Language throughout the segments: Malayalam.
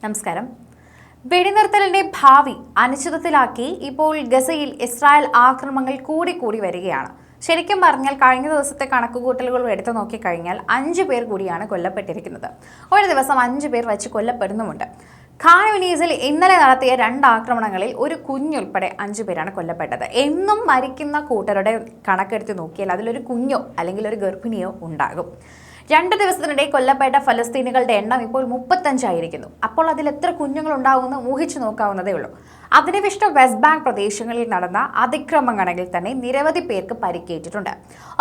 നമസ്കാരം. വെടിനിർത്തലിന്റെ ഭാവി അനിശ്ചിതത്വത്തിലാക്കി ഇപ്പോൾ ഗസയിൽ ഇസ്രായേൽ ആക്രമണങ്ങൾ കൂടി വരികയാണ്. ശരിക്കും പറഞ്ഞാൽ കഴിഞ്ഞ ദിവസത്തെ കണക്കുകൂട്ടലുകൾ എടുത്തു നോക്കിക്കഴിഞ്ഞാൽ 5 പേർ കൂടിയാണ് കൊല്ലപ്പെട്ടിരിക്കുന്നത്. ഒരു ദിവസം 5 പേർ വെച്ച് കൊല്ലപ്പെടുന്നുമുണ്ട്. ഖാൻ യൂനീസിൽ ഇന്നലെ നടത്തിയ 2 ആക്രമണങ്ങളിൽ ഒരു കുഞ്ഞുൾപ്പെടെ 5 പേരാണ് കൊല്ലപ്പെട്ടത്. എന്നും മരിക്കുന്ന കൂട്ടരുടെ കണക്കെടുത്ത് നോക്കിയാൽ അതിലൊരു കുഞ്ഞോ അല്ലെങ്കിൽ ഒരു ഗർഭിണിയോ ഉണ്ടാകും. 2 ദിവസത്തിനിടെ കൊല്ലപ്പെട്ട ഫലസ്തീനികളുടെ എണ്ണം ഇപ്പോൾ 35 ആയിരിക്കുന്നു. അപ്പോൾ അതിൽ എത്ര കുഞ്ഞുങ്ങൾ ഉണ്ടാവുമെന്ന് ഊഹിച്ചു നോക്കാവുന്നതേ ഉള്ളൂ. അധിനിവേശിത വെസ്റ്റ് ബാങ്ക് പ്രദേശങ്ങളിൽ നടന്ന അതിക്രമങ്ങളിൽ തന്നെ നിരവധി പേർക്ക് പരിക്കേറ്റിട്ടുണ്ട്.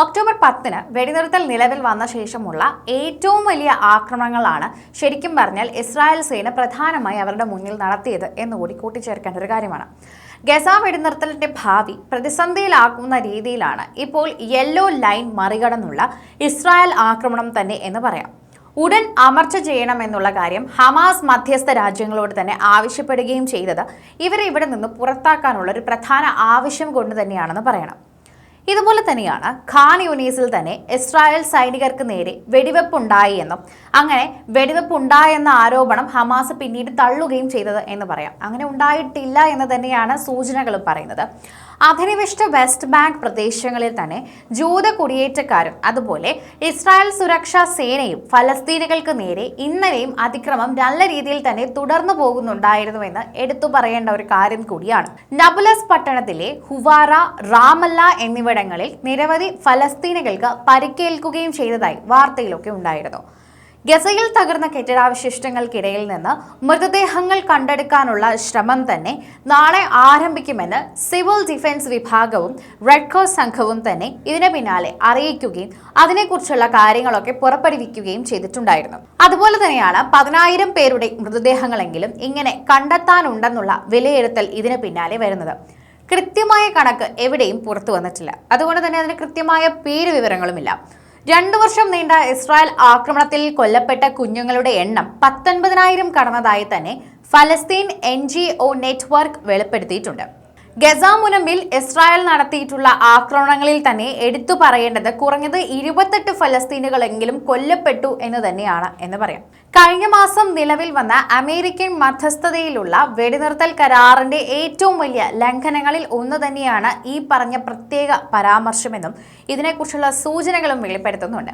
ഒക്ടോബർ 10-ന് വെടിനിർത്തൽ നിലവിൽ വന്ന ശേഷമുള്ള ഏറ്റവും വലിയ ആക്രമണങ്ങളാണ് ശരിക്കും പറഞ്ഞാൽ ഇസ്രായേൽ സേന പ്രധാനമായി അവരുടെ മുന്നിൽ നടത്തിയത് എന്നുകൂടി കൂട്ടിച്ചേർക്കേണ്ട ഒരു കാര്യമാണ്. ഗസ വെടിനിർത്തലിന്റെ ഭാവി പ്രതിസന്ധിയിലാക്കുന്ന രീതിയിലാണ് ഇപ്പോൾ യെല്ലോ ലൈൻ മറികടന്നുള്ള ഇസ്രായേൽ ആക്രമണം തന്നെ എന്ന് പറയാം. ഉടൻ അമർച്ച ചെയ്യണമെന്നുള്ള കാര്യം ഹമാസ് മധ്യസ്ഥ രാജ്യങ്ങളോട് തന്നെ ആവശ്യപ്പെടുകയും ചെയ്തത് ഇവരെ ഇവിടെ നിന്ന് പുറത്താക്കാനുള്ള ഒരു പ്രധാന ആവശ്യം കൊണ്ട് തന്നെയാണെന്ന് പറയണം. ഇതുപോലെ തന്നെയാണ് ഖാൻ യൂനീസിൽ തന്നെ ഇസ്രായേൽ സൈനികർക്ക് നേരെ വെടിവെപ്പുണ്ടായി എന്നും അങ്ങനെ വെടിവെപ്പുണ്ടായെന്ന ആരോപണം ഹമാസ് പിന്നീട് തള്ളുകയും ചെയ്തത് എന്ന് പറയാം. അങ്ങനെ ഉണ്ടായിട്ടില്ല എന്ന് തന്നെയാണ് സൂചനകൾ പറയുന്നത്. അധിനിവേശിത വെസ്റ്റ് ബാങ്ക് പ്രദേശങ്ങളിൽ തന്നെ ജൂത കുടിയേറ്റക്കാരും അതുപോലെ ഇസ്രായേൽ സുരക്ഷാ സേനയും ഫലസ്തീനികൾക്ക് നേരെ ഇന്നലെയും അതിക്രമം നല്ല രീതിയിൽ തന്നെ തുടർന്നു പോകുന്നുണ്ടായിരുന്നുവെന്ന് എടുത്തു പറയേണ്ട ഒരു കാര്യം കൂടിയാണ്. നബുലസ് പട്ടണത്തിലെ ഹുവാറ, റാമല്ല എന്നിവിടങ്ങളിൽ നിരവധി ഫലസ്തീനികൾക്ക് പരിക്കേൽക്കുകയും ചെയ്തതായി വാർത്തയിലൊക്കെ ഉണ്ടായിരുന്നു. ഗസയിൽ തകർന്ന കെട്ടിടാവശിഷ്ടങ്ങൾക്കിടയിൽ നിന്ന് മൃതദേഹങ്ങൾ കണ്ടെടുക്കാനുള്ള ശ്രമം തന്നെ നാളെ ആരംഭിക്കുമെന്ന് സിവിൽ ഡിഫൻസ് വിഭാഗവും റെഡ് ക്രോസ് സംഘവും തന്നെ ഇതിന് പിന്നാലെ അറിയിക്കുകയും അതിനെക്കുറിച്ചുള്ള കാര്യങ്ങളൊക്കെ പുറപ്പെടുവിക്കുകയും ചെയ്തിട്ടുണ്ടായിരുന്നു. അതുപോലെ തന്നെയാണ് 10,000 പേരുടെ മൃതദേഹങ്ങളെങ്കിലും ഇങ്ങനെ കണ്ടെത്താനുണ്ടെന്നുള്ള വിലയിരുത്തൽ ഇതിന് പിന്നാലെ വരുന്നത്. കൃത്യമായ കണക്ക് എവിടെയും പുറത്തു വന്നിട്ടില്ല. അതുകൊണ്ട് തന്നെ അതിന് കൃത്യമായ പേര് വിവരങ്ങളുമില്ല. 2 വർഷം നീണ്ട ഇസ്രായേൽ ആക്രമണത്തിൽ കൊല്ലപ്പെട്ട കുഞ്ഞുങ്ങളുടെ എണ്ണം 19,000 കടന്നതായി തന്നെ ഫലസ്തീൻ NGO നെറ്റ്വർക്ക് വെളിപ്പെടുത്തിയിട്ടുണ്ട്. ഗസ മുനമ്പിൽ ഇസ്രായേൽ നടത്തിയിട്ടുള്ള ആക്രമണങ്ങളിൽ തന്നെ എടുത്തു പറയേണ്ടത് കുറഞ്ഞത് 28 ഫലസ്തീനുകളെങ്കിലും കൊല്ലപ്പെട്ടു എന്ന് തന്നെയാണ് എന്ന് പറയാം. കഴിഞ്ഞ മാസം നിലവിൽ വന്ന അമേരിക്കൻ മധ്യസ്ഥതയിലുള്ള വെടിനിർത്തൽ കരാറിന്റെ ഏറ്റവും വലിയ ലംഘനങ്ങളിൽ ഒന്ന് തന്നെയാണ് ഈ പറഞ്ഞ പ്രത്യേക പരാമർശമെന്നും ഇതിനെക്കുറിച്ചുള്ള സൂചനകളും വെളിപ്പെടുത്തുന്നുണ്ട്.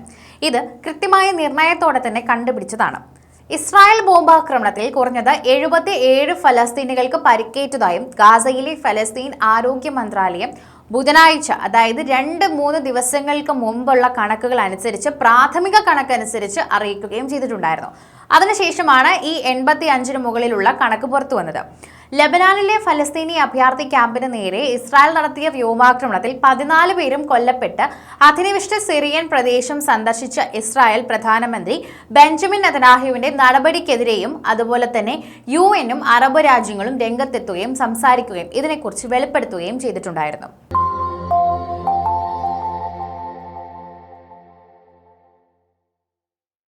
ഇത് കൃത്യമായ നിർണയത്തോടെ തന്നെ കണ്ടുപിടിച്ചതാണ്. ഇസ്രായേൽ ബോംബാക്രമണത്തിൽ കുറഞ്ഞത് 77 ഫലസ്തീനികൾക്ക് പരിക്കേറ്റതായും ഗാസയിലെ ഫലസ്തീൻ ആരോഗ്യ മന്ത്രാലയം ബുധനാഴ്ച, അതായത് 2-3 ദിവസങ്ങൾക്ക് മുമ്പുള്ള കണക്കുകൾ അനുസരിച്ച് പ്രാഥമിക കണക്കനുസരിച്ച് അറിയിക്കുകയും ചെയ്തിട്ടുണ്ടായിരുന്നു. അതിനുശേഷമാണ് ഈ 85-ന് മുകളിലുള്ള കണക്ക് പുറത്തു വന്നത്. ലബനാനിലെ ഫലസ്തീനി അഭയാർത്ഥി ക്യാമ്പിന് നേരെ ഇസ്രായേൽ നടത്തിയ വ്യോമാക്രമണത്തിൽ 14 പേരും കൊല്ലപ്പെട്ട് അധിനിവേശിത സിറിയൻ പ്രദേശം സന്ദർശിച്ച ഇസ്രായേൽ പ്രധാനമന്ത്രി ബെഞ്ചമിൻ നെതന്യാഹുവിന്റെ നടപടിക്കെതിരെയും അതുപോലെ തന്നെ UN-ഉം അറബ് രാജ്യങ്ങളും രംഗത്തെത്തുകയും സംസാരിക്കുകയും ഇതിനെക്കുറിച്ച് വെളിപ്പെടുത്തുകയും ചെയ്തിട്ടുണ്ടായിരുന്നു.